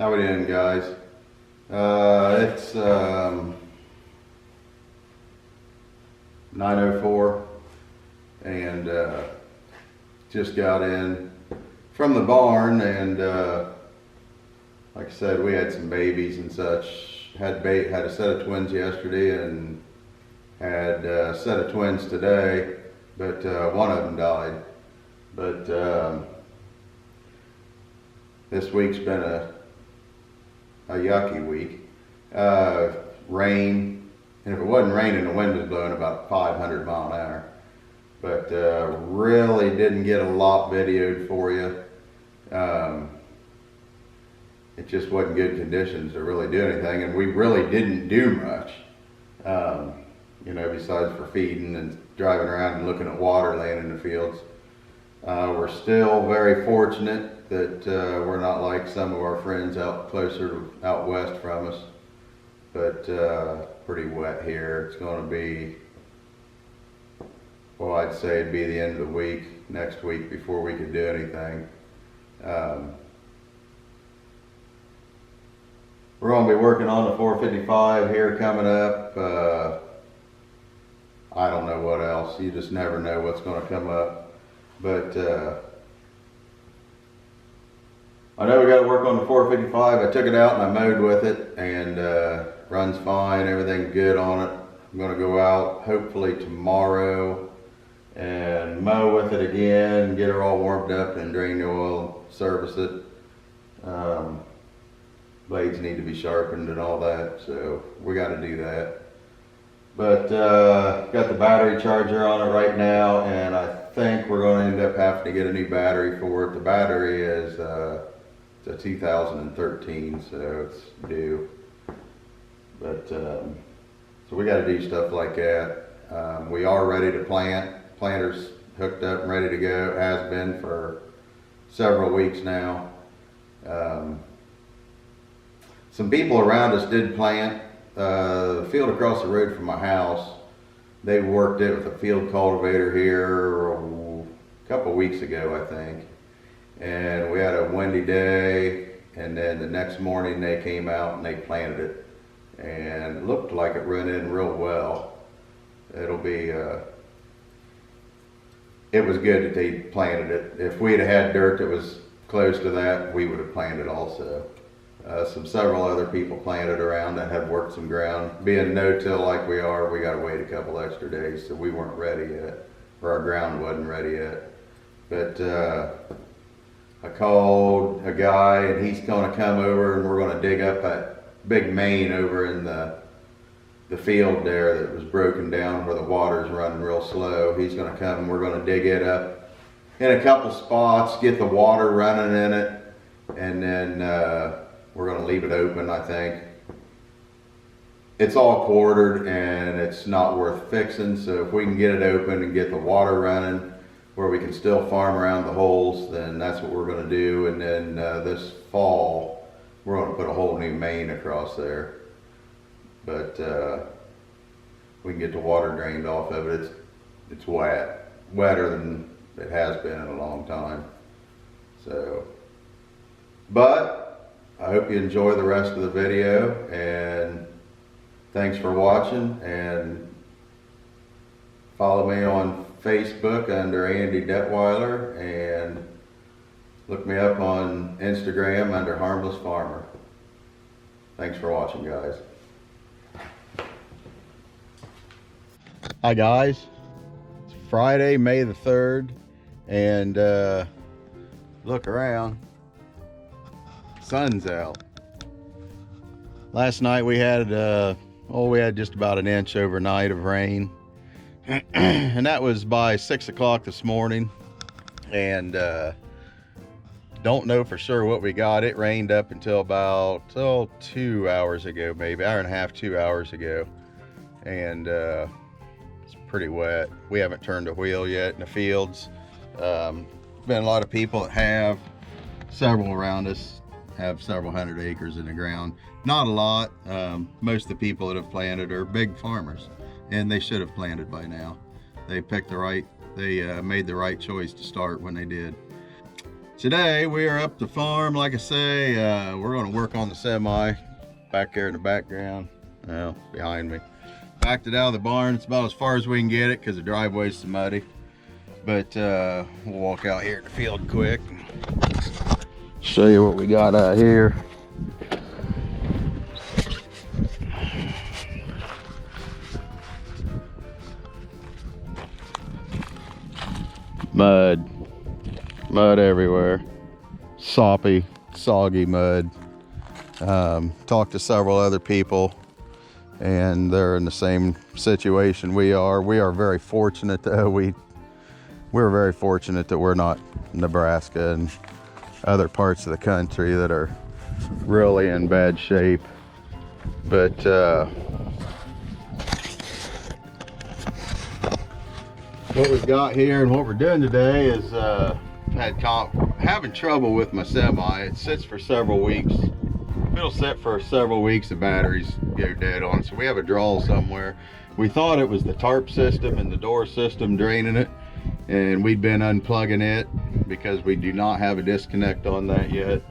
How we doing, guys? It's 9:04 and just got in from the barn, and like I said, we had some babies and such. Had a set of twins yesterday and had a set of twins today, but one of them died. But this week's been a yucky week. Rain, and if it wasn't raining, the wind was blowing about 500 mile an hour. But really didn't get a lot videoed for you. It just wasn't good conditions to really do anything, and we really didn't do much. Besides for feeding and driving around and looking at water laying in the fields. We're still very fortunate that we're not like some of our friends out west from us, but pretty wet here. It's going to be, well, I'd say it'd be the end of the week, next week, before we could do anything. We're going to be working on the 455 here coming up. I don't know what else. You just never know what's going to come up. But I know we got to work on the 455. I took it out and I mowed with it, and runs fine. Everything's good on it. I'm going to go out hopefully tomorrow and mow with it again, get her all warmed up and drain the oil, service it. Blades need to be sharpened and all that, so we got to do that. But got the battery charger on it right now, and I think we're going to end up having to get a new battery for it. The battery is it's a 2013, so it's due. But so we got to do stuff like that. We are ready to plant. Planter's hooked up and ready to go. It has been for several weeks now. Some people around us did plant. The field across the road from my house, they worked it with a field cultivator here a couple weeks ago, I think. And we had a windy day, and then the next morning they came out and they planted it. And it looked like it run in real well. It'll be, it was good that they planted it. If we had dirt that was close to that, we would have planted also. Several other people planted around that had worked some ground. Being no-till like we are, we got to wait a couple extra days, so we weren't ready yet, or our ground wasn't ready yet. But I called a guy, and he's going to come over, and we're going to dig up that big main over in the field there that was broken down where the water's running real slow. He's going to come, and we're going to dig it up in a couple spots, get the water running in it, and then we're going to leave it open, I think. It's all quartered and it's not worth fixing, so if we can get it open and get the water running where we can still farm around the holes, then that's what we're going to do. And then this fall, we're going to put a whole new main across there. But we can get the water drained off of it. It's wet, wetter than it has been in a long time. So, but I hope you enjoy the rest of the video, and thanks for watching, and follow me on Facebook under Andy Detweiler, and look me up on Instagram under Harmless Farmer. Thanks for watching, guys. Hi guys, it's Friday, May the 3rd, and look around. Sun's out. Last night we had just about an inch overnight of rain, and that was by 6 o'clock this morning. And don't know for sure what we got. It rained up until about 2 hours ago, maybe hour and a half, 2 hours ago, and it's pretty wet. We haven't turned a wheel yet in the fields. Been a lot of people that have. Several around us have several hundred acres in the ground. Not a lot. Most of the people that have planted are big farmers, and they should have planted by now. They made the right choice to start when they did. Today we are up the farm, like I say. We're going to work on the semi back there in the background, well, behind me. Backed it out of the barn. It's about as far as we can get it because the driveway's so muddy. But we'll walk out here in the field quick and show you what we got out here. Mud everywhere, soppy, soggy mud. Talked to several other people and they're in the same situation we are. We are very fortunate though. We're very fortunate that we're not Nebraska and other parts of the country that are really in bad shape. But what we've got here and what we're doing today is having trouble with my semi. It sits for several weeks. It'll sit for several weeks, the batteries go dead on it. So we have a draw somewhere. We thought it was the tarp system and the door system draining it, and we'd been unplugging it because we do not have a disconnect on that yet.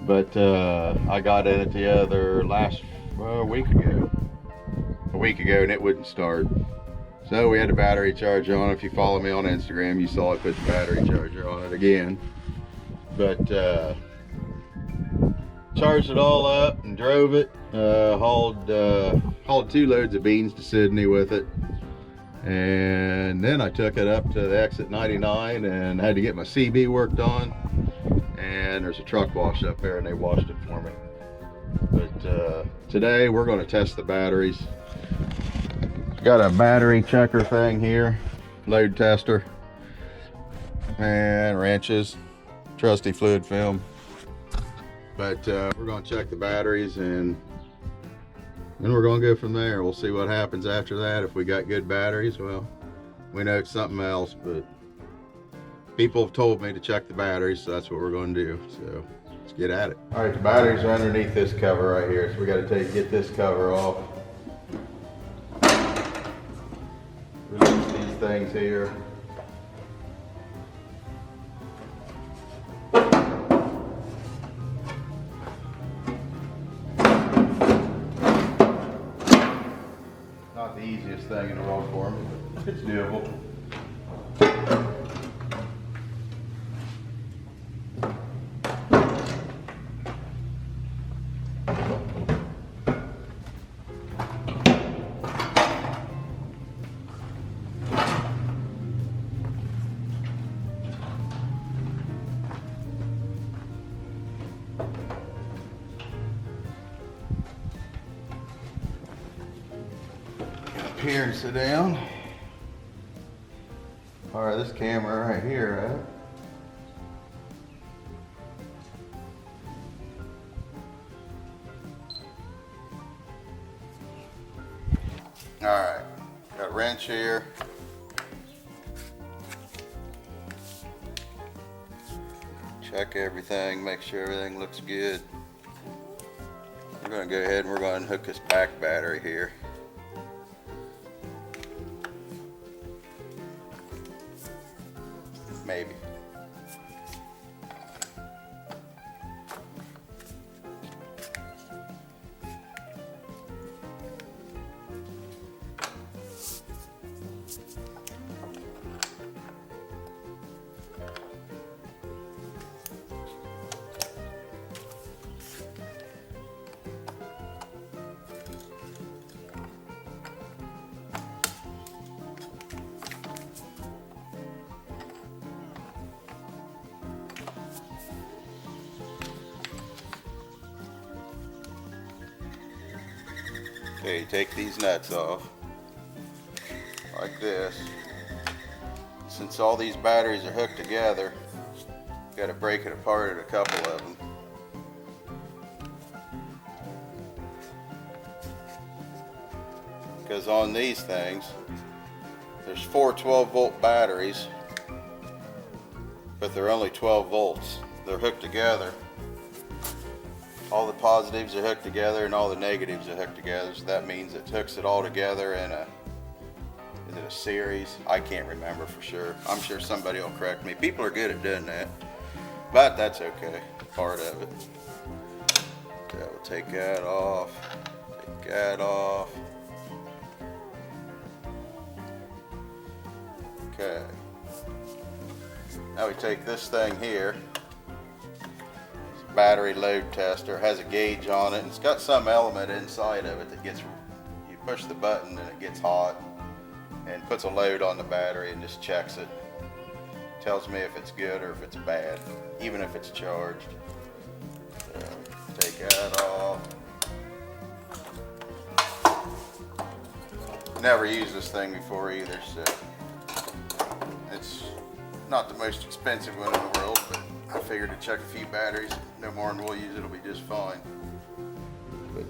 But I got in it the other a week ago, and it wouldn't start. So we had a battery charger on it. If you follow me on Instagram, you saw I put the battery charger on it again. But charged it all up and drove it. Hauled 2 loads of beans to Sydney with it. And then I took it up to the exit 99 and had to get my CB worked on. And there's a truck wash up there and they washed it for me. But today we're going to test the batteries. Got a battery checker thing here, load tester, and wrenches, trusty fluid film. But we're going to check the batteries and then we're going to go from there. We'll see what happens after that. If we got good batteries, well, we know it's something else, but people have told me to check the batteries, so that's what we're going to do. So let's get at it. All right, the batteries are underneath this cover right here, so we got to get this cover off. Release these things here. Not the easiest thing in the world for me, but it's doable. Here and sit down. All right, this camera right here, right? All right, got a wrench here. Check everything, make sure everything looks good. We're gonna go ahead and we're gonna hook this back battery here. Maybe. Okay, take these nuts off like this. Since all these batteries are hooked together, you got to break it apart at a couple of them. Because on these things, there's 4 12-volt batteries, but they're only 12 volts. They're hooked together. All the positives are hooked together and all the negatives are hooked together. So that means it hooks it all together in a, is it a series? I can't remember for sure. I'm sure somebody will correct me. People are good at doing that. but that's okay, part of it. Okay, we'll take that off, take that off. Okay, now we take this thing here. It's a battery load tester, has a gauge on it, and it's got some element inside of it that gets, you push the button and it gets hot and puts a load on the battery and just checks it. Tells me if it's good or if it's bad, even if it's charged. So, take that off. Never used this thing before either, so it's not the most expensive one in the world, but I figured to check a few batteries, no more than we'll use, it'll be just fine. But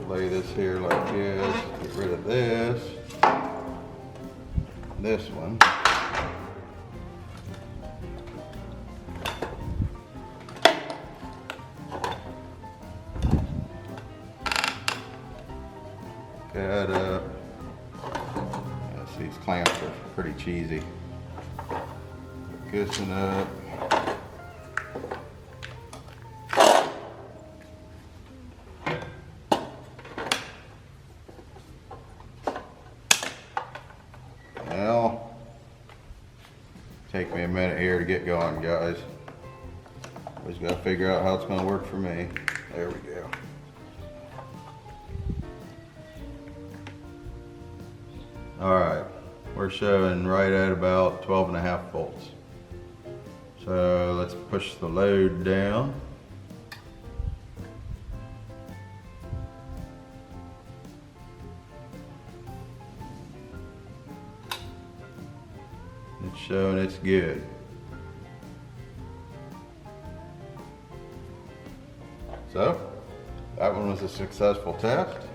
lay this here like this, get rid of this one. Got these clamps are pretty cheesy. Loosen up. Well, take me a minute here to get going, guys. Always got to figure out how it's going to work for me. There we go. All right, we're showing right at about 12.5 volts. So let's push the load down. It's showing it's good. So that one was a successful test.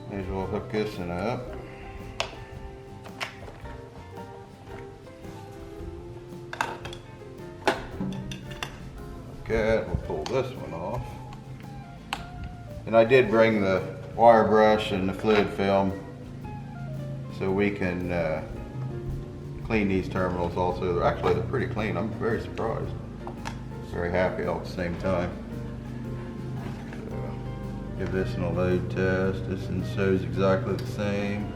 May as well hook this one up. Okay, we'll pull this one off. And I did bring the wire brush and the fluid film so we can clean these terminals also. Actually, they're pretty clean. I'm very surprised. Very happy all at the same time. Give this one a load test. This one shows exactly the same.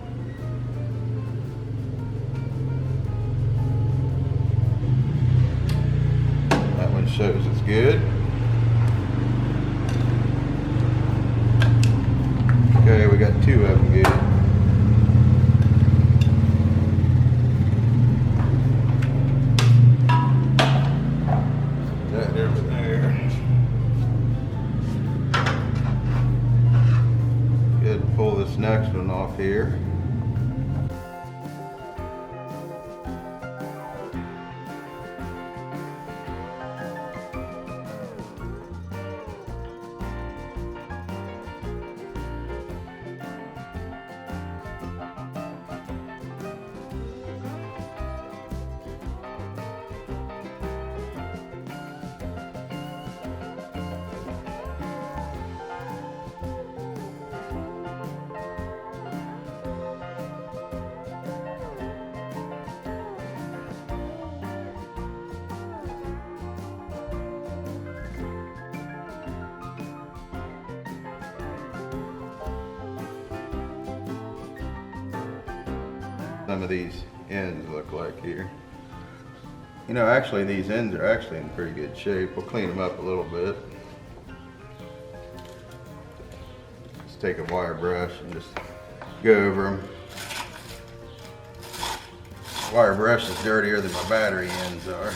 That one shows it's good. Okay, we got two of them good. That over there. Pull this next one off here. Some of these ends look like here. You know, actually these ends are actually in pretty good shape. We'll clean them up a little bit. Just take a wire brush and just go over them. The wire brush is dirtier than my battery ends are.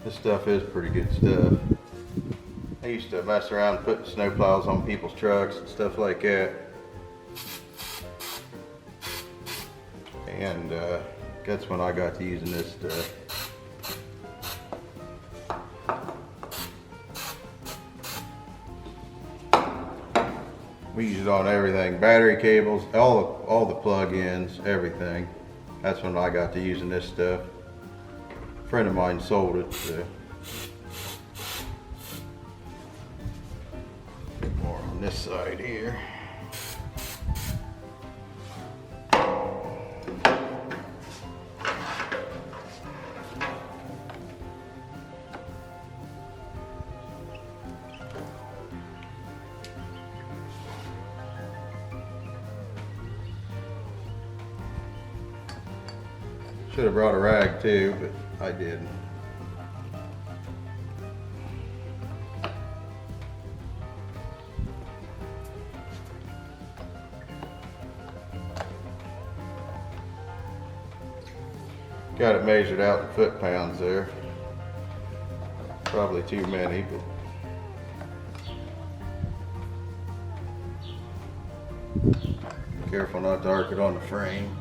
This stuff is pretty good stuff. I used to mess around putting snowplows on people's trucks and stuff like that. And that's when I got to using this stuff. We use it on everything, battery cables, all the plug-ins, everything. That's when I got to using this stuff. A friend of mine sold it, so. More on this side here. Should have brought a rag too, but I didn't. Got it measured out in foot-pounds there. Probably too many, but careful not to arc it on the frame.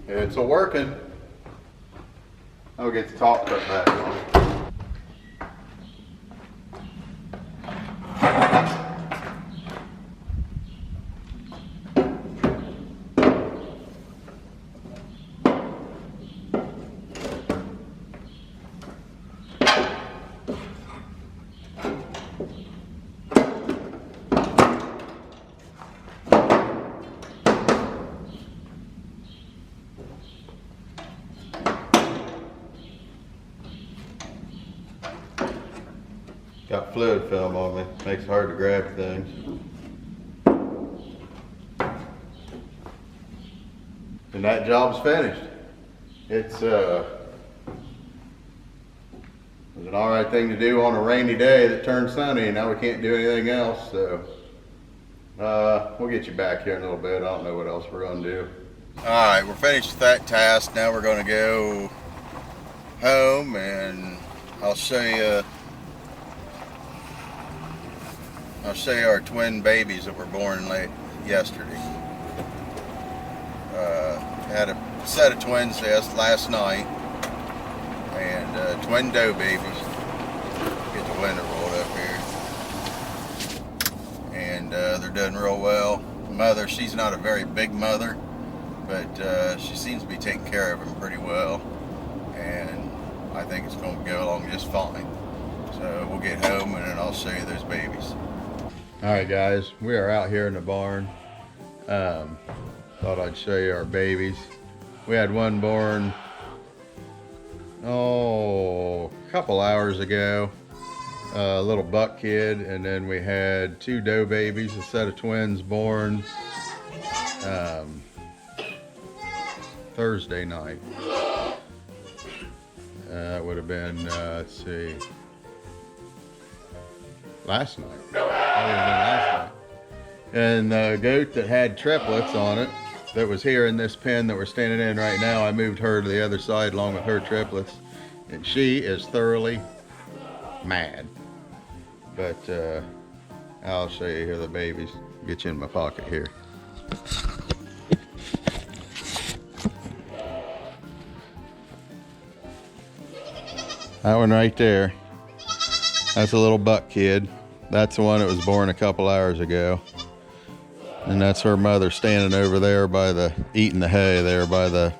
It's a working. I'll get the top put back on. Got fluid film on me, makes it hard to grab things. And that job's finished. It was an alright thing to do on a rainy day that turned sunny, and now we can't do anything else, so we'll get you back here in a little bit. I don't know what else we're gonna do. Alright, we're finished with that task. Now we're gonna go home and I'll show you our twin babies that were born late yesterday. Had a set of twins last night, and twin doe babies. Get the window rolled up here, and they're doing real well. Mother, she's not a very big mother, but she seems to be taking care of them pretty well, and I think it's going to go along just fine. So we'll get home and then I'll show you those babies. Alright guys, we are out here in the barn. Thought I'd show you our babies. We had one born, a couple hours ago, a little buck kid, and then we had two doe babies, a set of twins born Thursday night. It would have been, let's see, last night. That would have been last night. And the goat that had triplets on it, that was here in this pen that we're standing in right now, I moved her to the other side along with her triplets. And she is thoroughly mad. But I'll show you here the babies. Get you in my pocket here. That one right there, that's a little buck kid. That's the one that was born a couple hours ago. And that's her mother standing over there by the, eating the hay there by the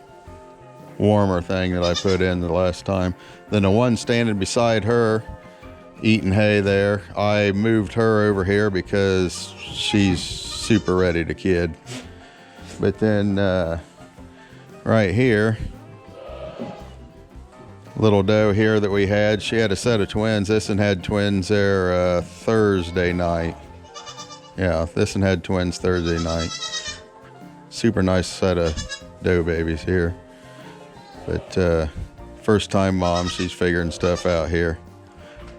warmer thing that I put in the last time. Then the one standing beside her, eating hay there, I moved her over here because she's super ready to kid. But then right here, little doe here that we had, she had a set of twins. This one had twins there Thursday night. Yeah, this one had twins Thursday night. Super nice set of doe babies here. But first time mom, she's figuring stuff out here.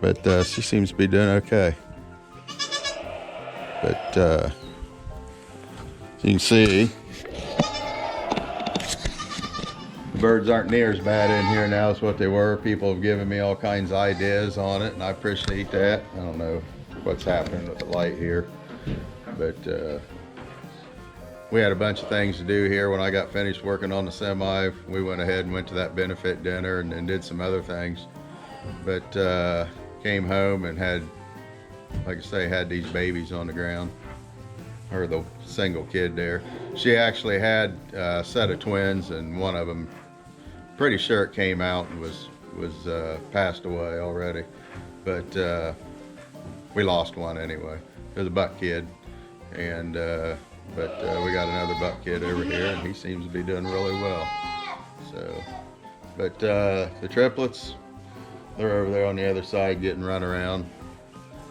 But she seems to be doing okay. But you can see, the birds aren't near as bad in here now as what they were. People have given me all kinds of ideas on it, and I appreciate that. I don't know what's happening with the light here. But we had a bunch of things to do here. When I got finished working on the semi, we went ahead and went to that benefit dinner and then did some other things. But came home and had, like I say, had these babies on the ground, or the single kid there. She actually had a set of twins, and one of them, pretty sure it came out and was passed away already. But we lost one anyway. It was a buck kid. And but we got another buck kid over here, and he seems to be doing really well. So, but the triplets, they're over there on the other side getting run around.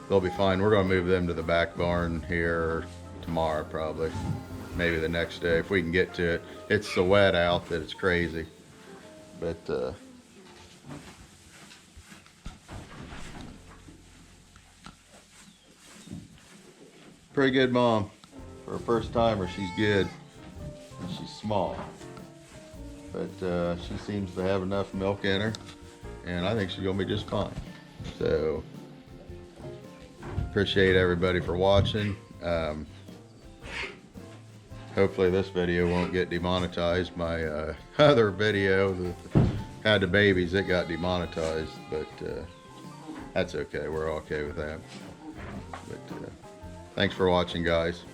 They'll be fine. We're going to move them to the back barn here tomorrow, probably, maybe the next day if we can get to it. It's so wet out that it's crazy. But pretty good mom. For a first timer, she's good. And she's small. But she seems to have enough milk in her. And I think she's going to be just fine. So, appreciate everybody for watching. Hopefully this video won't get demonetized. My other video that had the babies, it got demonetized. But that's okay. We're okay with that. But thanks for watching, guys.